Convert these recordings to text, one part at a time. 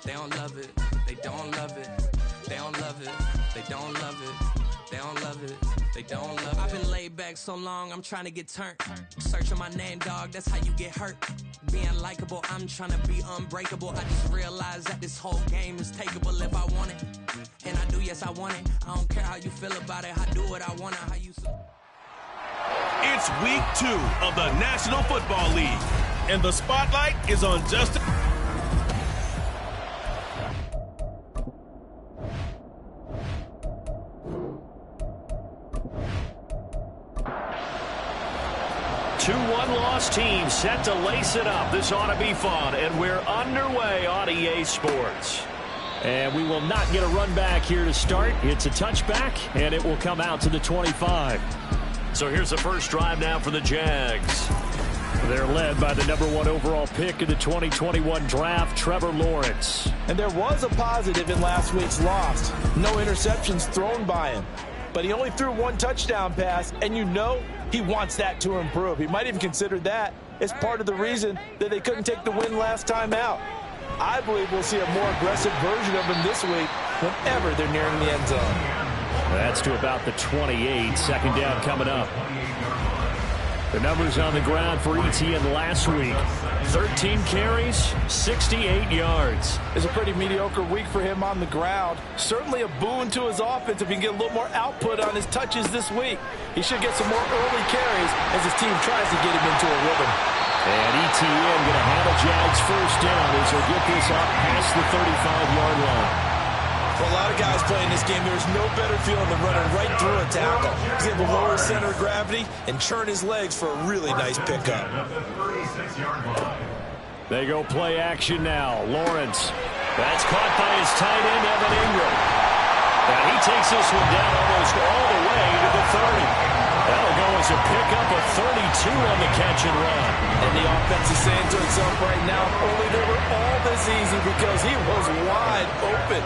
they don't love it, they don't love it, they don't love it, they don't love it, they don't love it, they don't love it. I've been laid back so long, I'm trying to get turned. Searching my name, dog, that's how you get hurt. Being likable, I'm trying to be unbreakable. I just realized that this whole game is takeable if I want it. And I do, yes, I want it. I don't care how you feel about it, I do what I want, how you... It's week 2 of the National Football League, and the spotlight is on Justin. Two one-loss teams set to lace it up. This ought to be fun, and we're underway on EA Sports. And we will not get a run back here to start. It's a touchback, and it will come out to the 25. So here's the first drive now for the Jags. They're led by the #1 overall pick in the 2021 draft, Trevor Lawrence. And there was a positive in last week's loss. No interceptions thrown by him. But he only threw 1 touchdown pass, and you know he wants that to improve. He might even consider that as part of the reason that they couldn't take the win last time out. I believe we'll see a more aggressive version of him this week whenever they're nearing the end zone. That's to about the 28. Second down coming up. The numbers on the ground for ETN last week. 13 carries, 68 yards. It's a pretty mediocre week for him on the ground. Certainly a boon to his offense if he can get a little more output on his touches this week. He should get some more early carries as his team tries to get him into a rhythm. And ETN going to have a Jags first down as he'll get this up past the 35-yard line. For a lot of guys playing this game, there's no better feeling than running right through a tackle. He's able to lower his center of gravity and churn his legs for a really nice pickup. They go play action now. Lawrence. That's caught by his tight end, Evan Ingram. And he takes this one down almost all the way to the 30. That'll go as a pickup of 32 on the catch and run. And the offense is saying to itself right now, only they were all this easy because he was wide open.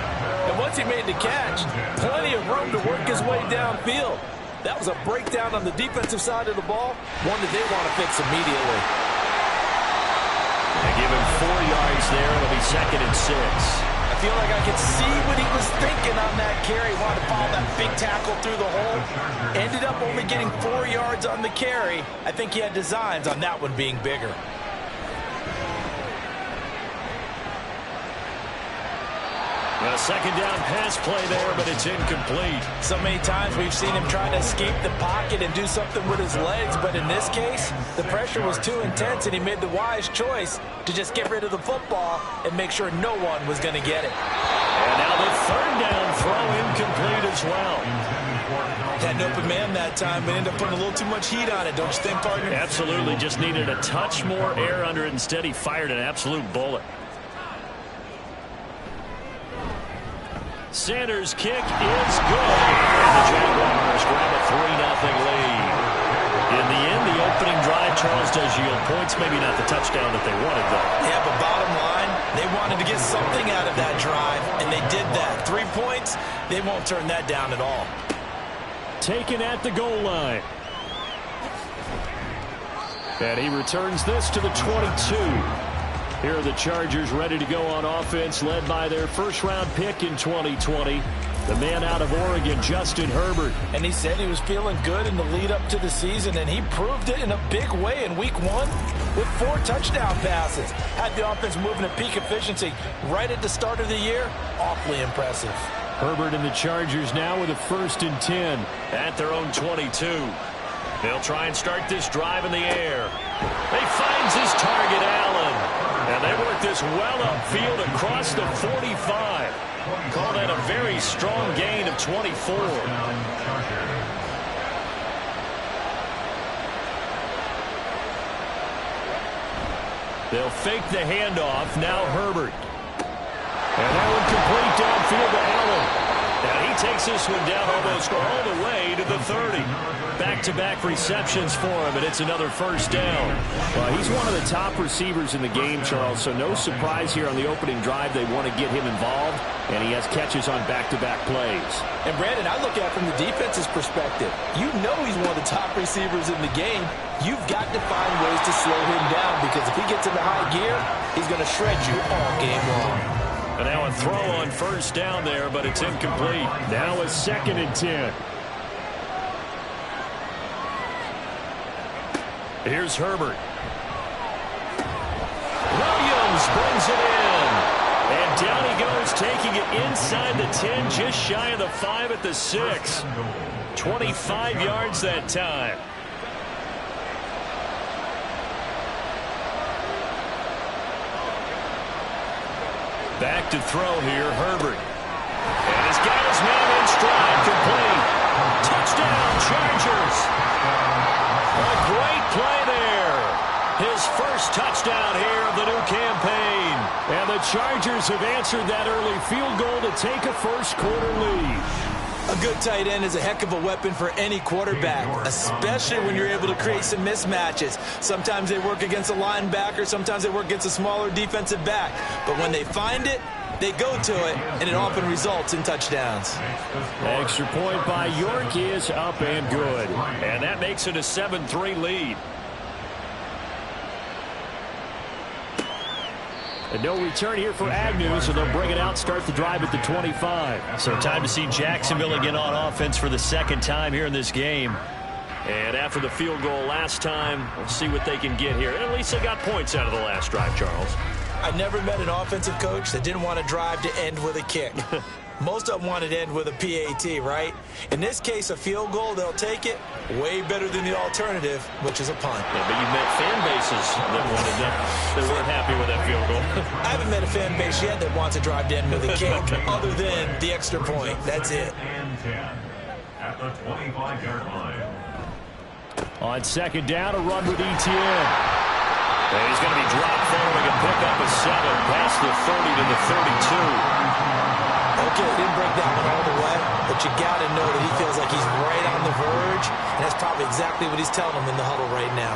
And once he made the catch, plenty of room to work his way downfield. That was a breakdown on the defensive side of the ball, one that they want to fix immediately. They give him 4 yards there. It'll be 2nd and 6. I feel like I could see what he was thinking on that carry. He wanted to follow that big tackle through the hole. Ended up only getting 4 yards on the carry. I think he had designs on that one being bigger. A second down pass play there, but it's incomplete. So many times we've seen him try to escape the pocket and do something with his legs, but in this case, the pressure was too intense and he made the wise choice to just get rid of the football and make sure no one was going to get it. And now the third down throw incomplete as well. Had an open man that time, but ended up putting a little too much heat on it, don't you think, partner? Absolutely, just needed a touch more air under it. Instead, he fired an absolute bullet. Sanders' kick is good. And the Jaguars grab a 3-0 lead. In the end, the opening drive, Charles, does yield points. Maybe not the touchdown that they wanted, though. Yeah, but bottom line, they wanted to get something out of that drive, and they did that. 3 points, they won't turn that down at all. Taken at the goal line. And he returns this to the 22. Here are the Chargers ready to go on offense, led by their first-round pick in 2020, the man out of Oregon, Justin Herbert. And he said he was feeling good in the lead-up to the season, and he proved it in a big way in Week 1 with 4 touchdown passes. Had the offense moving at peak efficiency right at the start of the year. Awfully impressive. Herbert and the Chargers now with a 1st and 10 at their own 22. They'll try and start this drive in the air. He finds his target, Allen. And they work this well upfield across the 45. Call that a very strong gain of 24. They'll fake the handoff. Now Herbert. And that one complete downfield to Allen. And he takes this one down almost all the way to the 30. Back-to-back receptions for him, and it's another first down. Well, he's one of the top receivers in the game, Charles, so no surprise here on the opening drive. They want to get him involved, and he has catches on back-to-back plays. And, Brandon, I look at it from the defense's perspective. You know he's one of the top receivers in the game. You've got to find ways to slow him down because if he gets into high gear, he's going to shred you all game long. And throw on first down there, but it's incomplete. Now a 2nd and 10. Here's Herbert. Williams brings it in. And down he goes, taking it inside the 10, just shy of the 5 at the 6. 25 yards that time. Back to throw here, Herbert. And he's got his man in stride, complete. Touchdown, Chargers. A great play there. His first touchdown here of the new campaign. And the Chargers have answered that early field goal to take a first-quarter lead. A good tight end is a heck of a weapon for any quarterback, especially when you're able to create some mismatches. Sometimes they work against a linebacker, sometimes they work against a smaller defensive back. But when they find it, they go to it, and it often results in touchdowns. Extra point by York is up and good. And that makes it a 7-3 lead. And no return here for Agnew, so they'll bring it out, start the drive at the 25. So time to see Jacksonville again on offense for the 2nd time here in this game. And after the field goal last time, we'll see what they can get here. And at least they got points out of the last drive, Charles. I never met an offensive coach that didn't want to drive to end with a kick. Most of them wanted to end with a PAT, right? In this case, a field goal, they'll take it. Way better than the alternative, which is a punt. Yeah, but you've met fan bases that wanted that. They weren't happy with that field goal. I haven't met a fan base yet that wants to drive to end with a kick, other than the extra point. That's it. At the 25-yard line. On 2nd down, a run with ETN. And he's going to be dropped following a pickup of 7 past the 30 to the 32. Okay, didn't break that one all the way, but you got to know that he feels like he's right on the verge, and that's probably exactly what he's telling him in the huddle right now.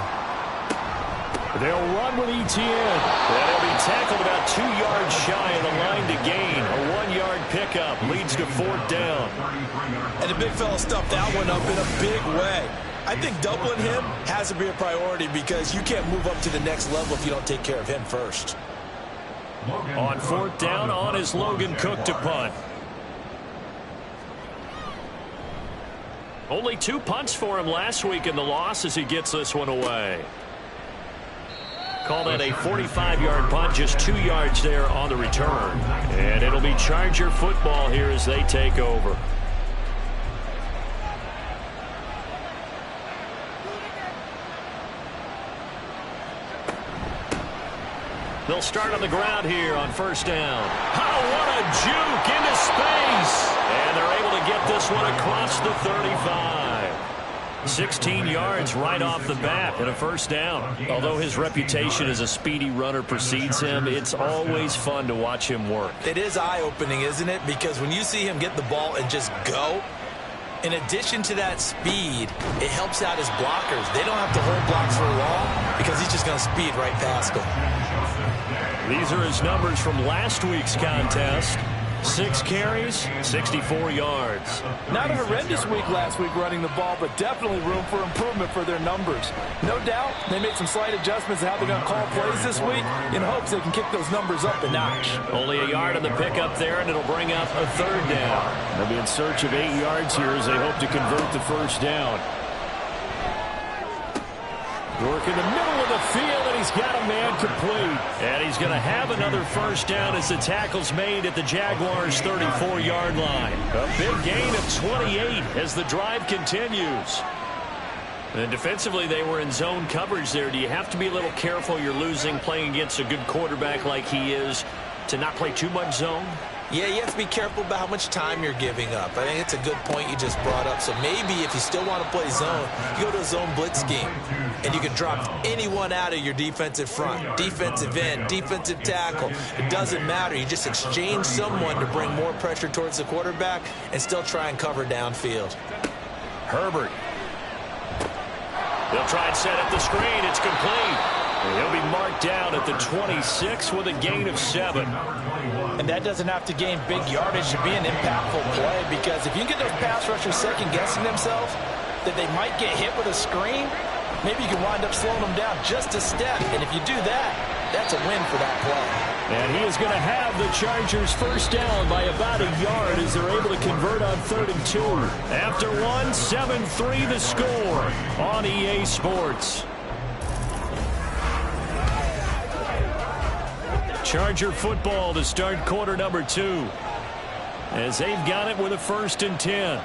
They'll run with ETN. And he'll be tackled about 2 yards shy of the line to gain. A 1-yard pickup leads to 4th down. And the big fella stuffed that one up in a big way. I think doubling him has to be a priority because you can't move up to the next level if you don't take care of him first. On 4th down, on is Logan Cook to punt. Only 2 punts for him last week in the loss as he gets this one away. Call that a 45-yard punt, just 2 yards there on the return. And it'll be Charger football here as they take over. They'll start on the ground here on 1st down. Oh, what a juke into space. And they're able to get this one across the 35. 16 yards right off the bat and a 1st down. Although his reputation as a speedy runner precedes him, it's always fun to watch him work. It is eye-opening, isn't it? Because when you see him get the ball and just go, in addition to that speed, it helps out his blockers. They don't have to hold blocks for long because he's just going to speed right past them. These are his numbers from last week's contest. 6 carries, 64 yards. Not a horrendous week last week running the ball, but definitely room for improvement for their numbers. No doubt, they made some slight adjustments to how they're going to call plays this week in hopes they can kick those numbers up a notch. Only a yard on the pickup there, and it'll bring up a 3rd down. They'll be in search of 8 yards here as they hope to convert the 1st down. Work in the middle of the field, and he's got a man complete. And he's going to have another 1st down as the tackle's made at the Jaguars' 34-yard line. A big gain of 28 as the drive continues. And defensively, they were in zone coverage there. Do you have to be a little careful you're losing playing against a good quarterback like he is to not play too much zone? Yeah, you have to be careful about how much time you're giving up. I think it's a good point you just brought up. So maybe if you still want to play zone, you go to a zone blitz scheme, and you can drop anyone out of your defensive front, defensive end, defensive tackle. It doesn't matter. You just exchange someone to bring more pressure towards the quarterback and still try and cover downfield. Herbert. They'll try and set up the screen. It's complete. He'll be marked down at the 26 with a gain of 7. And that doesn't have to gain big yardage to be an impactful play, because if you get those pass rushers second-guessing themselves that they might get hit with a screen, maybe you can wind up slowing them down just a step. And if you do that, that's a win for that play. And he is going to have the Chargers first down by about a yard as they're able to convert on 3rd and 2. After 7-3 the score on EA Sports. Charger football to start quarter number 2. As they've got it with a 1st and 10.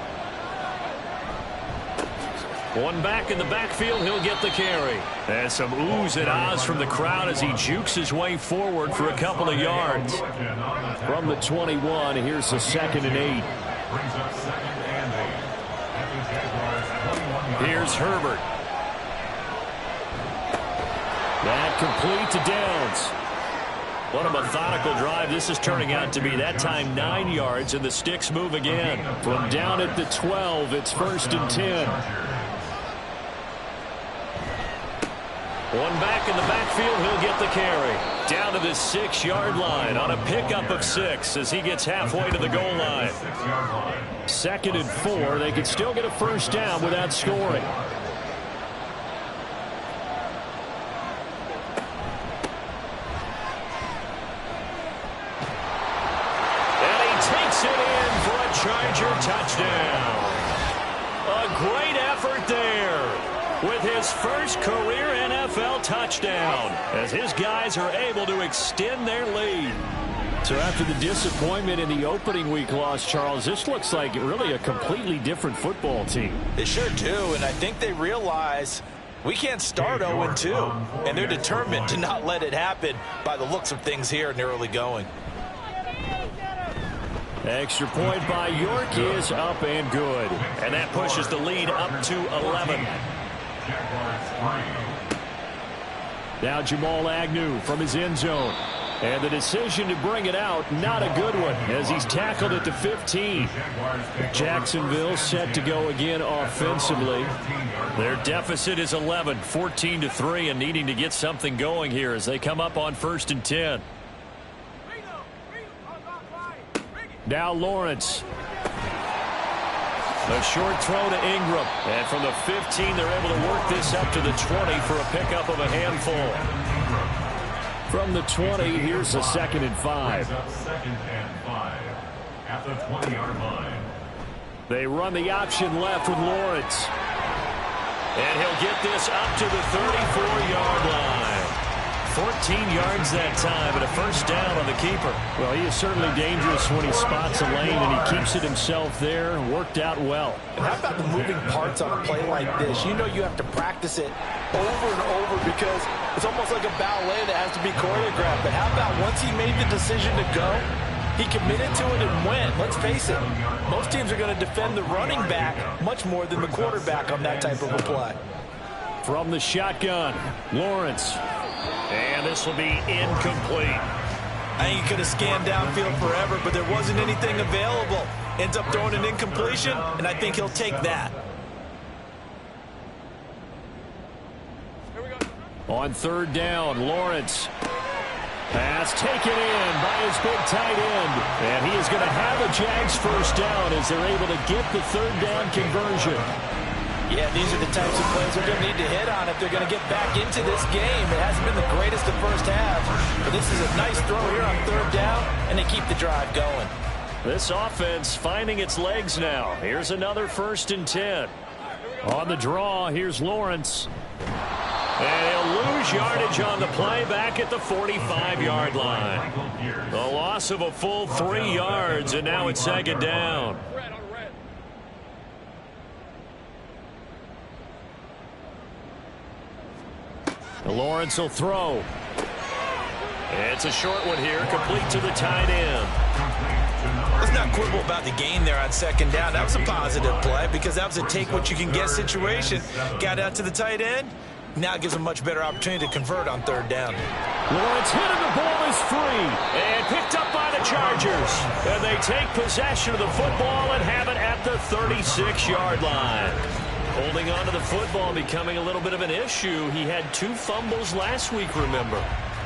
One back in the backfield, he'll get the carry. And some oohs and ahs from the crowd as he jukes his way forward for a couple of yards. From the 21, here's the 2nd and 8. Here's Herbert. That complete to Downs. What a methodical drive this is turning out to be. That time 9 yards, and the sticks move again. From down at the 12, it's 1st and 10. One back in the backfield, he'll get the carry. Down to the 6-yard line on a pickup of 6 as he gets halfway to the goal line. 2nd and 4, they could still get a first down without scoring. And he takes it in for a Charger touchdown. A great effort there with his first career NFL touchdown as his guys are able to extend their lead. So after the disappointment in the opening week loss, Charles, this looks like really a completely different football team. They sure do, and I think they realize we can't start 0-2, and they're determined to not let it happen by the looks of things here in the early going. Extra point by York is up and good. And that pushes the lead up to 11. Now Jamal Agnew from his end zone. And the decision to bring it out, not a good one, as he's tackled at the 15. Jacksonville set to go again offensively. Their deficit is 11, 14-3, and needing to get something going here as they come up on 1st and 10. Now Lawrence. A short throw to Ingram. And from the 15, they're able to work this up to the 20 for a pickup of a handful. From the 20, here's a 2nd and 5. At the 20-yard line. They run the option left with Lawrence. And he'll get this up to the 34-yard line. 14 yards that time, and a first down on the keeper. Well, he is certainly dangerous when he spots a lane, and he keeps it himself there. Worked out well. And how about the moving parts on a play like this? You know you have to practice it over and over because it's almost like a ballet that has to be choreographed. But how about once he made the decision to go, he committed to it and went. Let's face it, most teams are going to defend the running back much more than the quarterback on that type of a play. From the shotgun, Lawrence. And this will be incomplete. I think he could have scanned downfield forever, but there wasn't anything available. Ends up throwing an incompletion, and I think he'll take that. On 3rd down, Lawrence. Pass taken in by his big tight end. And he is going to have a Jags first down as they're able to get the 3rd down conversion. Yeah, these are the types of plays they're going to need to hit on if they're going to get back into this game. It hasn't been the greatest of first halves, but this is a nice throw here on 3rd down, and they keep the drive going. This offense finding its legs now. Here's another 1st and 10. On the draw, here's Lawrence. And he'll lose yardage on the play back at the 45-yard line. The loss of a full 3 yards, and now it's 2nd down. Lawrence will throw. It's a short one here, complete to the tight end. Let's not quibble about the gain there on 2nd down. That was a positive play because that was a take-what-you-can-get situation. Got out to the tight end. Now gives a much better opportunity to convert on 3rd down. Lawrence hit and the ball is free. And picked up by the Chargers. And they take possession of the football and have it at the 36-yard line. Holding on to the football becoming a little bit of an issue. He had 2 fumbles last week, remember.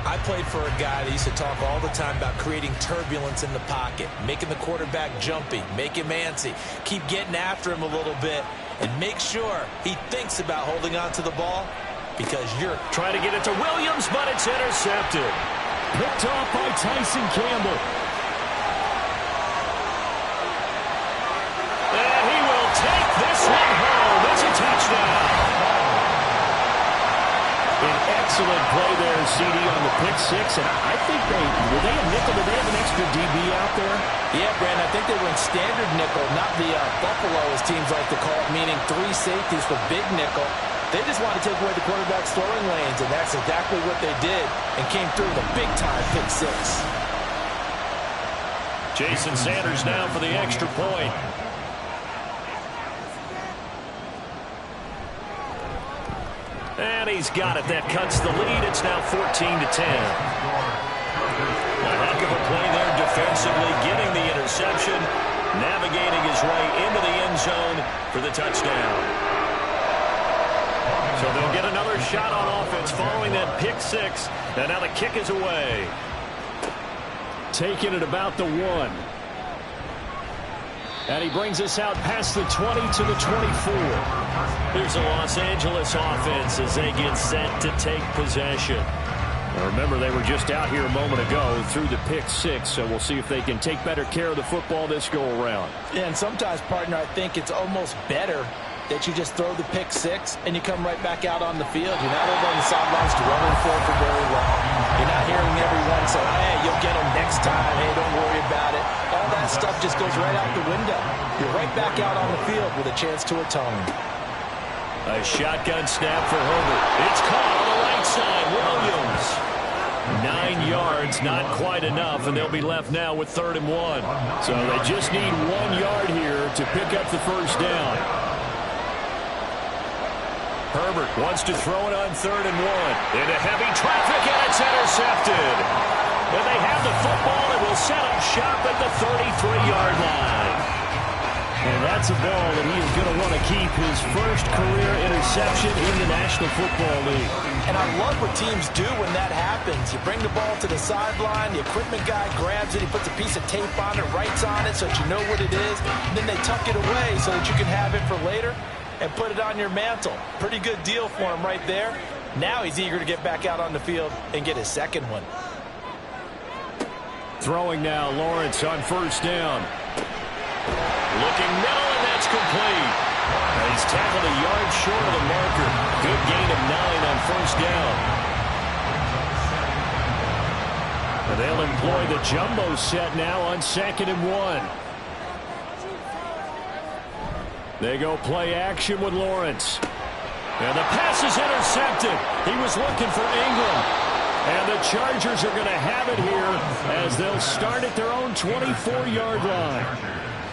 I played for a guy that used to talk all the time about creating turbulence in the pocket, making the quarterback jumpy, make him antsy, keep getting after him a little bit, and make sure he thinks about holding on to the ball because you're trying to get it to Williams, but it's intercepted. Picked off by Tyson Campbell. And he will take this one home. It's a touchdown. An excellent play there, CD, on the pick six. And I think were they a nickel? Did they have an extra DB out there? Yeah, Brandon, I think they were in standard nickel, not the Buffalo, as teams like to call it, meaning 3 safeties for big nickel. They just want to take away the quarterback's throwing lanes, and that's exactly what they did, and came through with a big-time pick six. Jason Sanders now for the extra point. And he's got it. That cuts the lead. It's now 14-10. A heck of a play there defensively, getting the interception, navigating his way into the end zone for the touchdown. So they'll get another shot on offense following that pick six. And now the kick is away. Taking it about the 1. And he brings us out past the 20 to the 24. Here's the Los Angeles offense as they get set to take possession. Now remember, they were just out here a moment ago through the pick six, so we'll see if they can take better care of the football this go-around. Yeah, and sometimes, partner, I think it's almost better that you just throw the pick six and you come right back out on the field. You're not over on the sidelines dwelling for very long. You're not hearing everyone say, hey, you'll get them next time. Hey, don't worry about it. All that stuff just goes right out the window. You're right back out on the field with a chance to atone. A shotgun snap for Herbert. It's caught on the right side. Williams. 9 yards, not quite enough, and they'll be left now with 3rd and 1. So they just need 1 yard here to pick up the first down. Herbert wants to throw it on 3rd and 1. Into heavy traffic, and it's intercepted. And they have the football and will set up shop at the 33-yard line. And that's a ball that he is going to want to keep, his first career interception in the National Football League. And I love what teams do when that happens. You bring the ball to the sideline, the equipment guy grabs it, he puts a piece of tape on it, writes on it so that you know what it is, and then they tuck it away so that you can have it for later and put it on your mantle. Pretty good deal for him right there. Now he's eager to get back out on the field and get his second one. Throwing now, Lawrence on first down. Looking middle, and that's complete. He's tackled a yard short of the marker. Good gain of 9 on first down. And they'll employ the jumbo set now on 2nd and 1. They go play action with Lawrence. And the pass is intercepted. He was looking for Ingram. And the Chargers are going to have it here as they'll start at their own 24-yard line.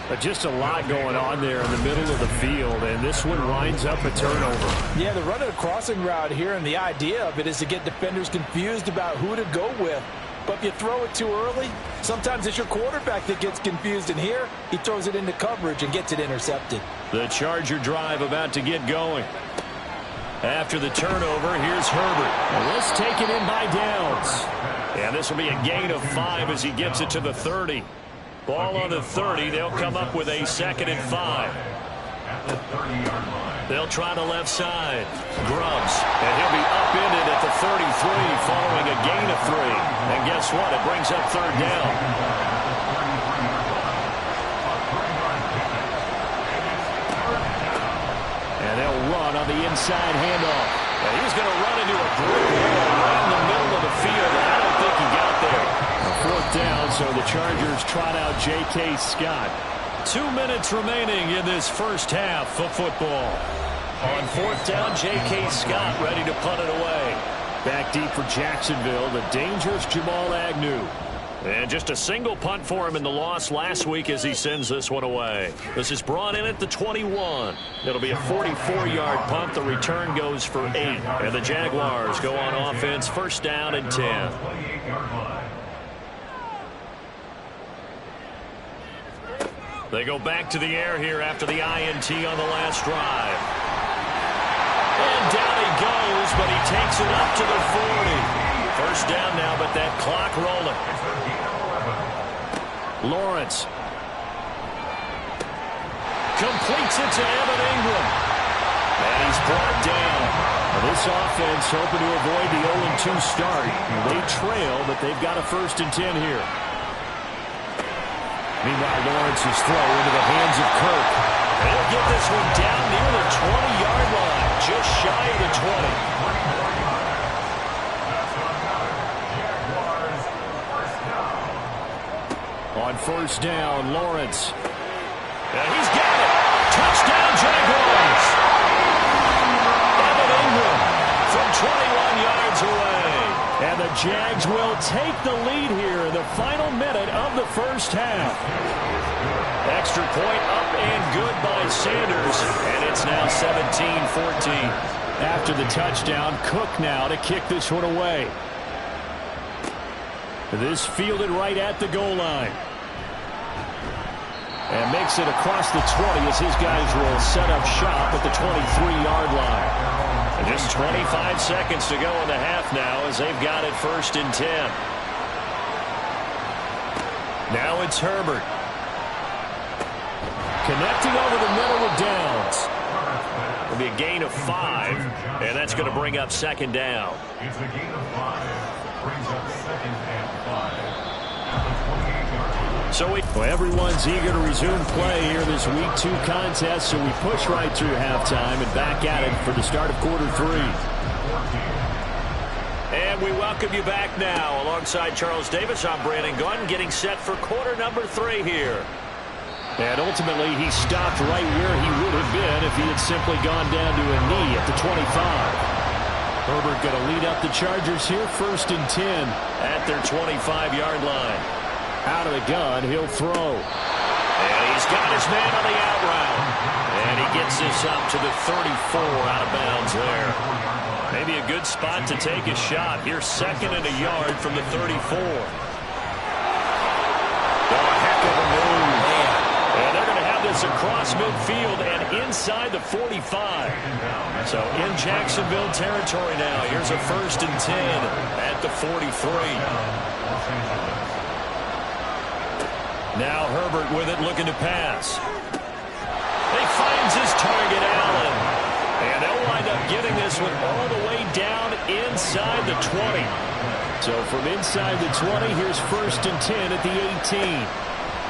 But just a lot going on there in the middle of the field, and this one winds up a turnover. Yeah, they're running a crossing route here, and the idea of it is to get defenders confused about who to go with. But if you throw it too early, sometimes it's your quarterback that gets confused, and here he throws it into coverage and gets it intercepted. The Charger drive about to get going. After the turnover, here's Herbert. Well, this taken in by Downs. And this will be a gain of 5 as he gets it to the 30. Ball on the 30. They'll come up with a 2nd and 5. They'll try the left side. Grubbs. And he'll be upended at the 33 following a gain of 3. And guess what? It brings up 3rd down. And they'll run on the inside handoff. And he's going to run into a brick wall right in the middle of the field. And I don't think he got there. 4th down, so the Chargers trot out J.K. Scott. 2 minutes remaining in this first half of football. On 4th down, J.K. Scott ready to punt it away. Back deep for Jacksonville, the dangerous Jamal Agnew. And just a single punt for him in the loss last week as he sends this one away. This is brought in at the 21. It'll be a 44-yard punt. The return goes for 8. And the Jaguars go on offense, 1st down and 10. They go back to the air here after the INT on the last drive. And down he goes, but he takes it up to the 40. 1st down now, but that clock rolling. Lawrence. Completes it to Evan Ingram. And he's brought down. This offense hoping to avoid the 0-2 start. They trail, but they've got a 1st and 10 here. Meanwhile, Lawrence's throw into the hands of Kirk. They'll get this one down near the 20-yard line, just shy of the 20. On 1st down, Lawrence. And he's got it. Touchdown, Jaguars. Evan Ingram from 21 yards away. And the Jags will take the lead here in the final minute of the 1st half. Extra point up and good by Sanders. And it's now 17-14. After the touchdown, Cook now to kick this one away. This fielded right at the goal line. And makes it across the 20 as his guys will set up shop at the 23-yard line. And just 25 seconds to go in the half now as they've got it 1st and 10. Now it's Herbert. Connecting over the middle with Downs. It'll be a gain of 5, and that's going to bring up 2nd down. It's a gain of 5. Brings up 2nd and 5. So everyone's eager to resume play here in this Week 2 contest, so we push right through halftime and back at it for the start of quarter 3. And we welcome you back now. Alongside Charles Davis, I'm Brandon Gunn, getting set for quarter number 3 here. And ultimately, he stopped right where he would have been if he had simply gone down to a knee at the 25. Herbert going to lead up the Chargers here, 1st and 10 at their 25-yard line. Out of the gun, he'll throw. And he's got his man on the out route. And he gets this up to the 34 out of bounds there. Maybe a good spot to take a shot. Here's 2nd and a yard from the 34. Oh, a heck of a move. And they're going to have this across midfield and inside the 45. So in Jacksonville territory now. Here's a 1st and 10 at the 43. Now Herbert with it, looking to pass. He finds his target, Allen. And they'll wind up getting this one all the way down inside the 20. So from inside the 20, here's 1st and 10 at the 18.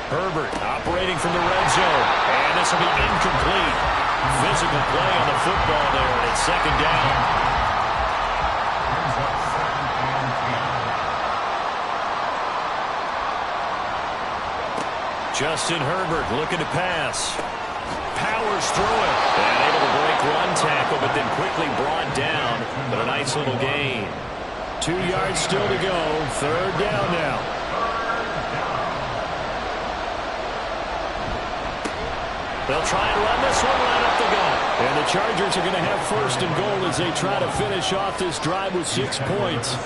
Herbert operating from the red zone. And this will be incomplete. Physical play on the football there, and it's 2nd down. Justin Herbert looking to pass. Powers through it. And able to break one tackle, but then quickly brought down. But a nice little gain. 2 yards still to go. 3rd down now. They'll try and run this one right up the gut. And the Chargers are going to have 1st and goal as they try to finish off this drive with 6 points.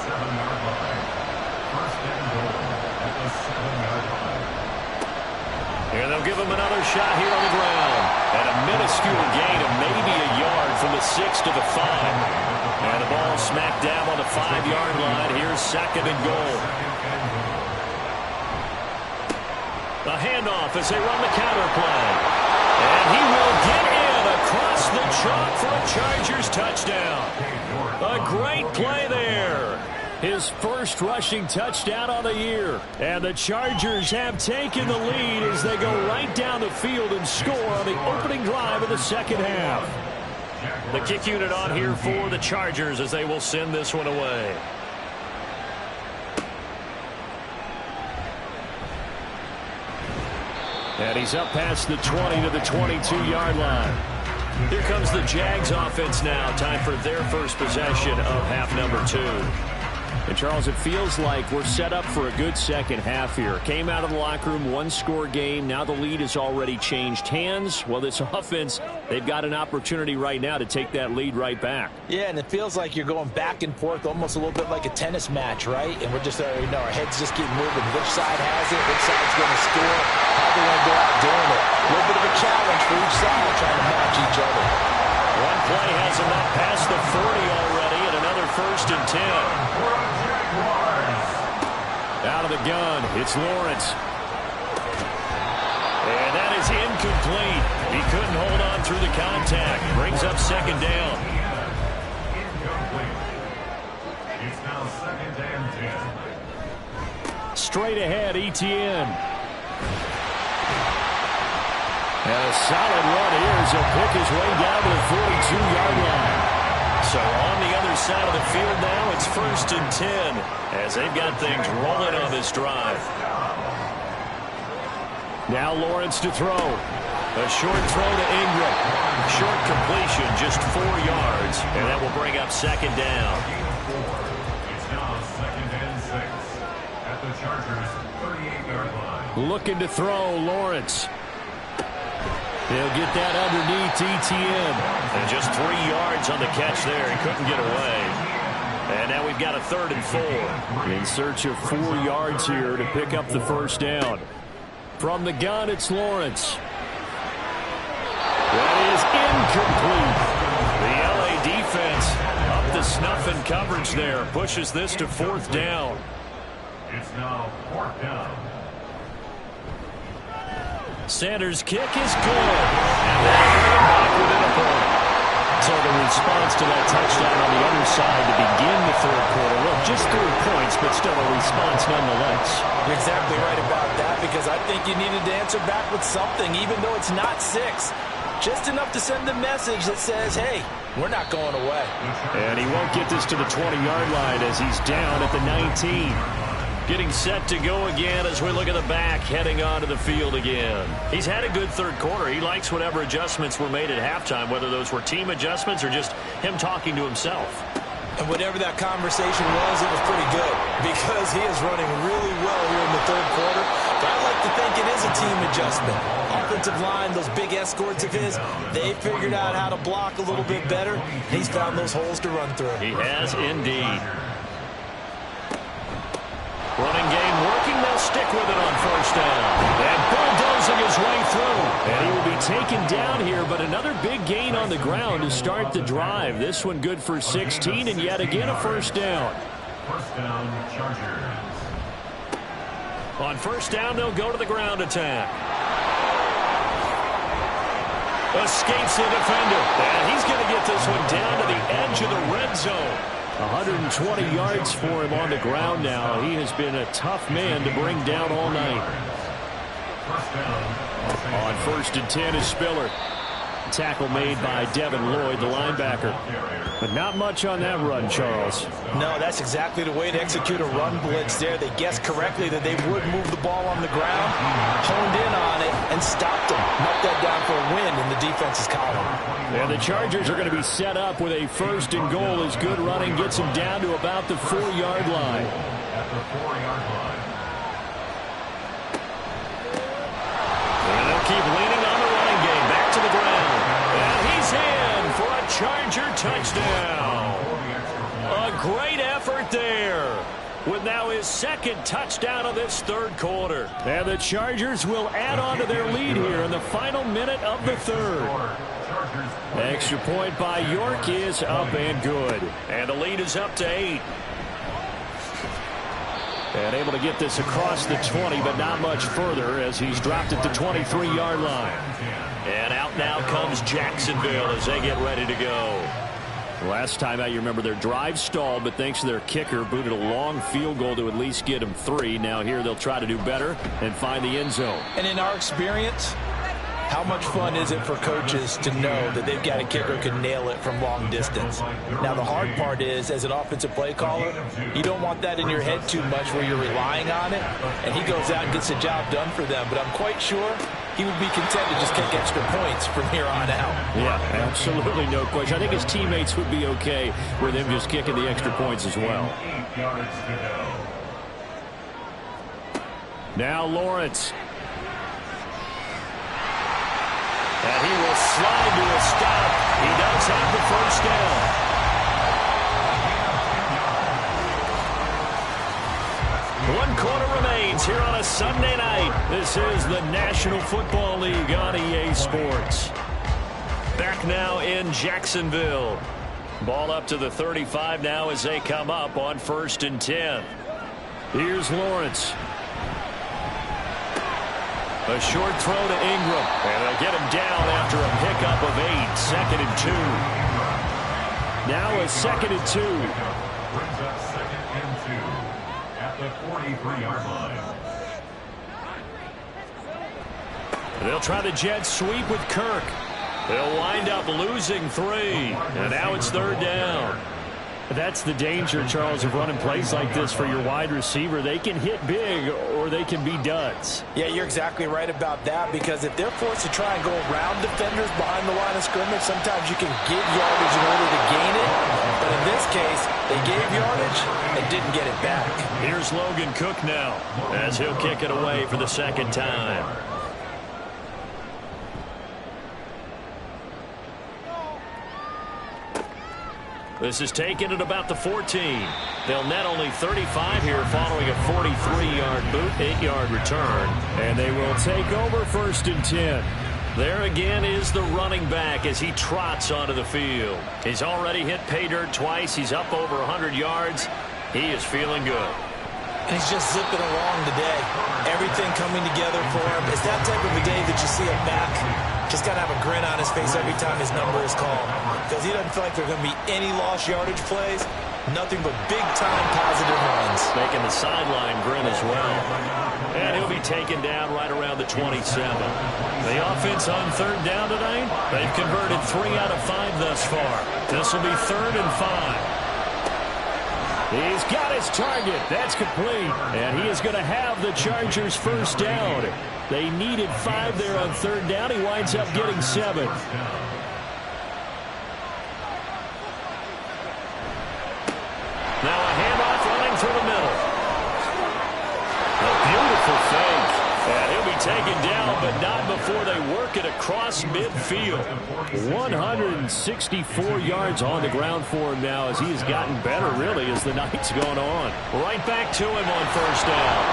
And they'll give him another shot here on the ground. And a minuscule gain of maybe a yard from the 6 to the 5. And the ball smacked down on the 5-yard line. Here's 2nd and goal. A handoff as they run the counter play. And he will get in across the chalk for a Chargers touchdown. A great play there. His 1st rushing touchdown on the year. And the Chargers have taken the lead as they go right down the field and score on the opening drive of the 2nd half. The kick unit on here for the Chargers as they will send this one away. And he's up past the 20 to the 22-yard line. Here comes the Jags offense now. Time for their first possession of half number 2. And, Charles, it feels like we're set up for a good second half here. Came out of the locker room, 1-score game. Now the lead has already changed hands. Well, this offense, they've got an opportunity right now to take that lead right back. Yeah, and it feels like you're going back and forth almost a little bit like a tennis match, right? And we're just, our heads just keep moving. Which side has it? Which side's going to score? How they going to go out doing it? A little bit of a challenge for each side trying to match each other. One play has them up past the 40 already, and another 1st and 10. Out of the gun, it's Lawrence. And that is incomplete. He couldn't hold on through the contact. Brings up 2nd down. and 10. Straight ahead, Etienne. And a solid run here as he'll pick his way down to the 42-yard line. So on the other side of the field now, it's 1st and 10 as they've got things rolling on this drive. Now Lawrence to throw. A short throw to Ingram. Short completion, just 4 yards, and that will bring up 2nd down. It's now 2nd and 6 at the Chargers' 38-yard line. Looking to throw, Lawrence. He'll get that underneath Etienne. And just 3 yards on the catch there. He couldn't get away. And now we've got a 3rd and 4. In search of 4 yards here to pick up the 1st down. From the gun, it's Lawrence. That is incomplete. The LA defense up to snuff in coverage there. Pushes this to 4th down. It's now 4th down. Sanders' kick is good. And they're back within a point. So the response to that touchdown on the other side to begin the 3rd quarter. Well, just 3 points, but still a response nonetheless. You're exactly right about that, because I think you needed to answer back with something, even though it's not 6. Just enough to send a message that says, hey, we're not going away. And he won't get this to the 20-yard line as he's down at the 19. Getting set to go again as we look at the back, heading onto the field again. He's had a good 3rd quarter. He likes whatever adjustments were made at halftime, whether those were team adjustments or just him talking to himself. And whatever that conversation was, it was pretty good, because he is running really well here in the 3rd quarter. But I like to think it is a team adjustment. Offensive line, those big escorts of his, they figured out how to block a little bit better. He's found those holes to run through. He has indeed. Running game working. They'll stick with it on 1st down. And bulldozing his way through. And he will be taken down here, but another big gain on the ground to start the drive. This one good for 16, and yet again a 1st down. 1st down, Chargers. On 1st down, they'll go to the ground attack. Escapes the defender. And he's going to get this one down to the edge of the red zone. 120 yards for him on the ground now. He has been a tough man to bring down all night. On 1st and 10 is Spiller. Tackle made by Devin Lloyd, the linebacker. But not much on that run, Charles. No, that's exactly the way to execute a run blitz there. They guessed correctly that they would move the ball on the ground, honed in on it, and stopped them. Knocked that down for a win in the defense's column. And the Chargers are going to be set up with a 1st and goal as good running gets them down to about the 4-yard line. At the 4-yard line. And they'll keep leaning on the running game. Back to the ground. And he's in for a Charger touchdown. A great effort there. With now his 2nd touchdown of this 3rd quarter. And the Chargers will add on to their lead here in the final minute of the 3rd. Extra point by York is up and good. And the lead is up to 8. And able to get this across the 20, but not much further as he's dropped at the 23-yard line. And out now comes Jacksonville as they get ready to go. Last time out, you remember their drive stalled, but thanks to their kicker, booted a long field goal to at least get them 3. Now here they'll try to do better and find the end zone. And in our experience, how much fun is it for coaches to know that they've got a kicker who can nail it from long distance? Now, the hard part is, as an offensive play caller, you don't want that in your head too much where you're relying on it, and he goes out and gets the job done for them. But I'm quite sure he would be content to just kick extra points from here on out. Yeah, absolutely no question. I think his teammates would be okay with him just kicking the extra points as well. 8 yards to go. Now Lawrence. And he will slide to a stop. He does have the 1st down. One quarter remains here on a Sunday night. This is the National Football League on EA Sports. Back now in Jacksonville. Ball up to the 35 now as they come up on 1st and 10. Here's Lawrence. A short throw to Ingram. And they'll get him down after a pickup of 8. 2nd and 2. Now a 2nd and 2. Brings up 2nd and 2. the 43-yard line. They'll try the jet sweep with Kirk. They'll wind up losing 3. And now it's 3rd down. That's the danger, Charles, of running plays like this for your wide receiver. They can hit big or they can be duds. Yeah, you're exactly right about that, because if they're forced to try and go around defenders behind the line of scrimmage, sometimes you can give yardage in order to gain it. But in this case, they gave yardage and didn't get it back. Here's Logan Cook now as he'll kick it away for the 2nd time. This is taken at about the 14. They'll net only 35 here following a 43-yard boot, 8-yard return. And they will take over 1st and 10. There again is the running back as he trots onto the field. He's already hit pay dirt twice. He's up over 100 yards. He is feeling good. And he's just zipping along today. Everything coming together for him. It's that type of a day that you see a back just got to have a grin on his face every time his number is called, because he doesn't feel like there are going to be any lost yardage plays. Nothing but big-time positive runs. Making the sideline grin as well. And he'll be taken down right around the 27. The offense on 3rd down tonight, they've converted 3 out of 5 thus far. This will be 3rd and 5. He's got his target. That's complete. And he is going to have the Chargers' 1st down. They needed 5 there on 3rd down. He winds up getting 7. Now a handoff running through the middle. A beautiful fake. And he'll be taken down, but not before they work it across midfield. 164 yards on the ground for him now as he has gotten better, really, as the night's gone on. Right back to him on 1st down.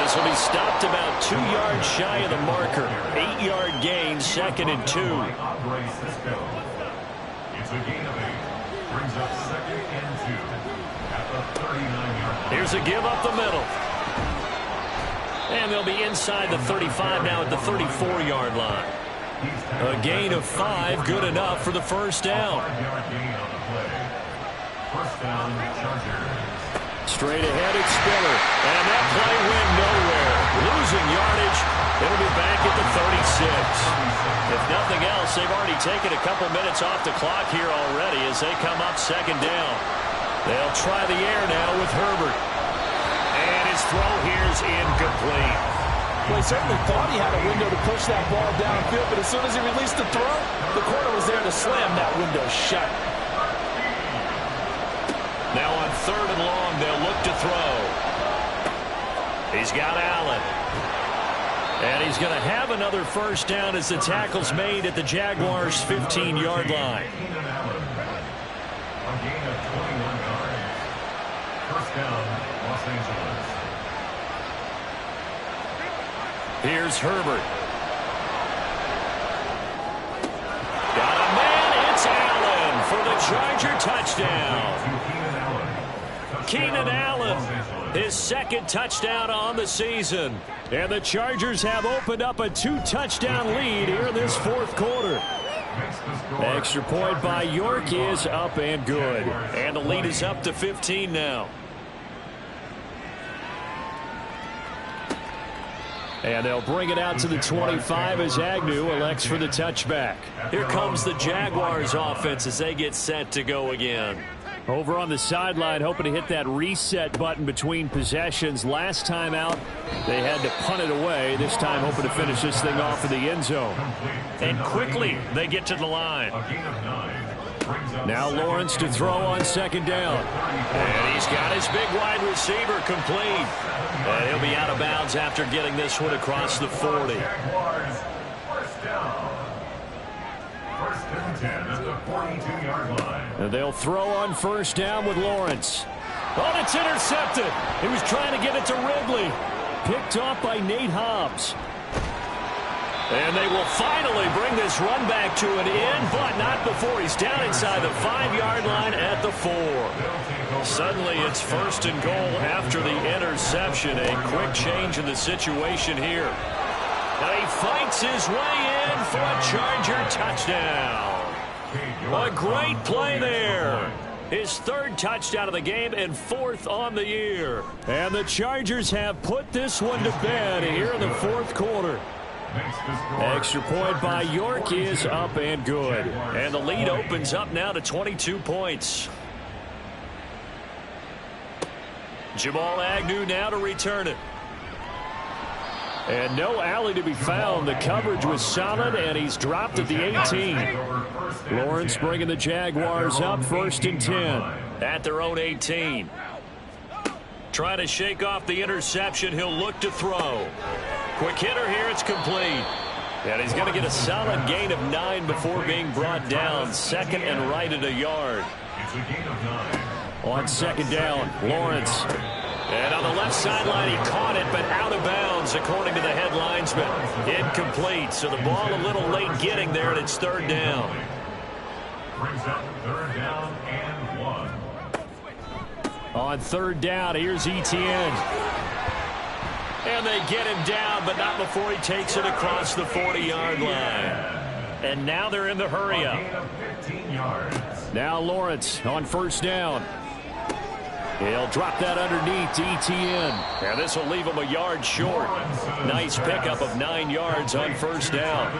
This will be stopped about 2 yards shy of the marker. 8-yard gain, 2nd and 2. It's a gain of 8. Brings up 2nd and 2 at the 39-yard line. Here's a give up the middle. And they'll be inside the 35 now at the 34-yard line. A gain of 5, good enough for the 1st down. 5-yard gain on the play. 1st down, Chargers. Straight ahead, it's Spiller. And that play went nowhere. Losing yardage. It'll be back at the 36. If nothing else, they've already taken a couple minutes off the clock here already as they come up 2nd down. They'll try the air now with Herbert. And his throw here is incomplete. Well, he certainly thought he had a window to push that ball downfield, but as soon as he released the throw, the corner was there to slam that window shut. Now on 3rd and long, they'll look to throw. He's got Allen. And he's going to have another 1st down as the tackle's made at the Jaguars' 15-yard line. A gain of 21 yards. 1st down, Los Angeles. Here's Herbert. Got a man. It's Allen for the Charger touchdown. Keenan Allen, his 2nd touchdown on the season. And the Chargers have opened up a 2-touchdown lead here in this 4th quarter. Extra point by York is up and good. And the lead is up to 15 now. And they'll bring it out to the 25 as Agnew elects for the touchback. Here comes the Jaguars offense as they get set to go again. Over on the sideline, hoping to hit that reset button between possessions. Last time out, they had to punt it away. This time, hoping to finish this thing off in the end zone. And quickly, they get to the line. Now Lawrence to throw on 2nd down. And he's got his big wide receiver complete. And he'll be out of bounds after getting this one across the 40. 1st down. 1st and 10 at the 42-yard line. And they'll throw on 1st down with Lawrence. Oh, it's intercepted. He was trying to get it to Ridley. Picked off by Nate Hobbs. And they will finally bring this run back to an end, but not before he's down inside the 5-yard line at the 4. Suddenly it's 1st and goal after the interception. A quick change in the situation here. And he fights his way in for a Charger touchdown. A great play there. His third touchdown of the game and fourth on the year. And the Chargers have put this one to bed here in the fourth quarter. Extra point by York is up and good. And the lead opens up now to 22 points. Jamal Agnew now to return it. And no alley to be found. The coverage was solid, and he's dropped at the 18. Lawrence bringing the Jaguars up 1st and 10 at their own 18. Trying to shake off the interception. He'll look to throw. Quick hitter here. It's complete. And he's going to get a solid gain of 9 before being brought down. 2nd and right at a yard. It's a gain of 9. On 2nd down, Lawrence. And on the left sideline, he caught it, but out of bounds, according to the head linesman. Incomplete, so the ball a little late getting there, and it's 3rd down. Brings up 3rd down and 1. On 3rd down, here's Etienne. And they get him down, but not before he takes it across the 40-yard line. And now they're in the hurry-up. Gain of 15 yards. Now Lawrence on 1st down. He'll drop that underneath to Etienne. And this will leave him a yard short. Nice pickup of 9 yards on 1st down.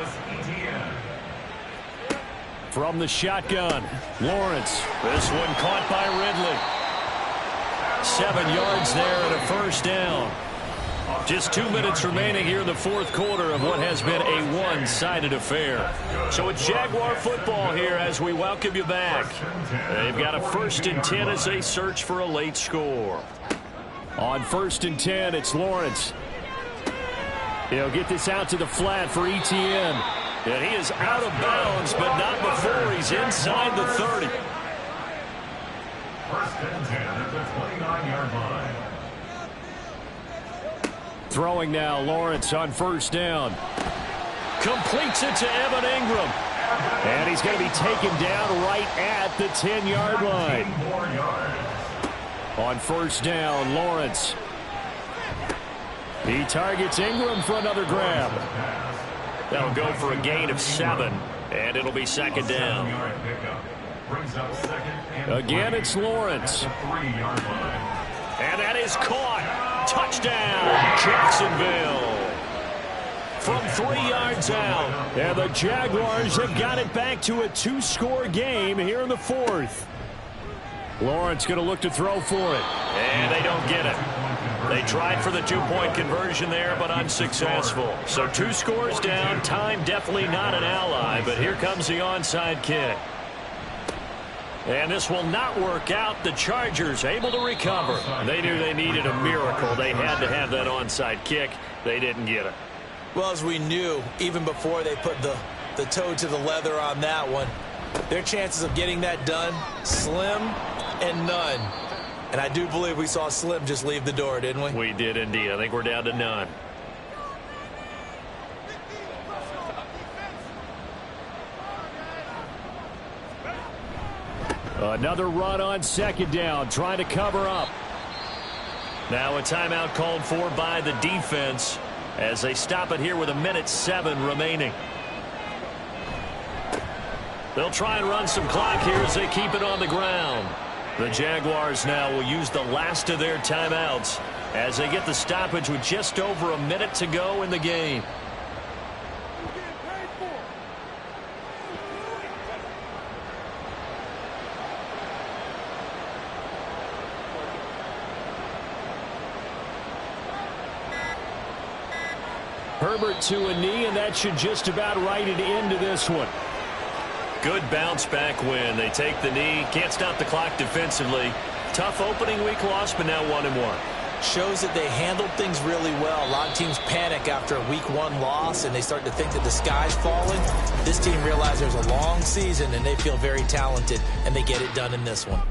From the shotgun, Lawrence. This one caught by Ridley. 7 yards there and a 1st down. Just 2 minutes remaining here in the fourth quarter of what has been a one-sided affair. So it's Jaguar football here as we welcome you back. They've got a 1st and 10 as they search for a late score. On 1st and 10, it's Lawrence. He'll get this out to the flat for Etienne. And he is out of bounds, but not before he's inside the 30. 1st and 10 at the 29-yard line. Throwing now, Lawrence on 1st down. Completes it to Evan Ingram. And he's going to be taken down right at the 10-yard line. On 1st down, Lawrence. He targets Ingram for another grab. That'll go for a gain of 7, and it'll be 2nd down. Again, it's Lawrence. And that is caught. Touchdown, Jacksonville. From 3 yards out. And the Jaguars have got it back to a 2-score game here in the fourth. Lawrence going to look to throw for it. And they don't get it. They tried for the 2-point conversion there, but unsuccessful. So 2 scores down. Time definitely not an ally, but here comes the onside kick. And this will not work out. The Chargers able to recover. They knew they needed a miracle. They had to have that onside kick. They didn't get it. Well, as we knew, even before they put the toe to the leather on that one, their chances of getting that done, slim and none. And I do believe we saw Slim just leave the door, didn't we? We did indeed. I think we're down to none. Another run on 2nd down, trying to cover up. Now a timeout called for by the defense as they stop it here with 1:07 remaining. They'll try and run some clock here as they keep it on the ground. The Jaguars now will use the last of their timeouts as they get the stoppage with just over a minute to go in the game. Herbert to a knee, and that should just about write it into this one. Good bounce back win. They take the knee. Can't stop the clock defensively. Tough opening week loss, but now 1-1. Shows that they handled things really well. A lot of teams panic after a week 1 loss, and they start to think that the sky's falling. This team realizes there's a long season, and they feel very talented, and they get it done in this one.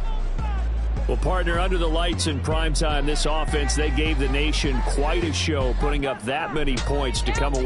Well, partner, under the lights in primetime, this offense, they gave the nation quite a show, putting up that many points to come away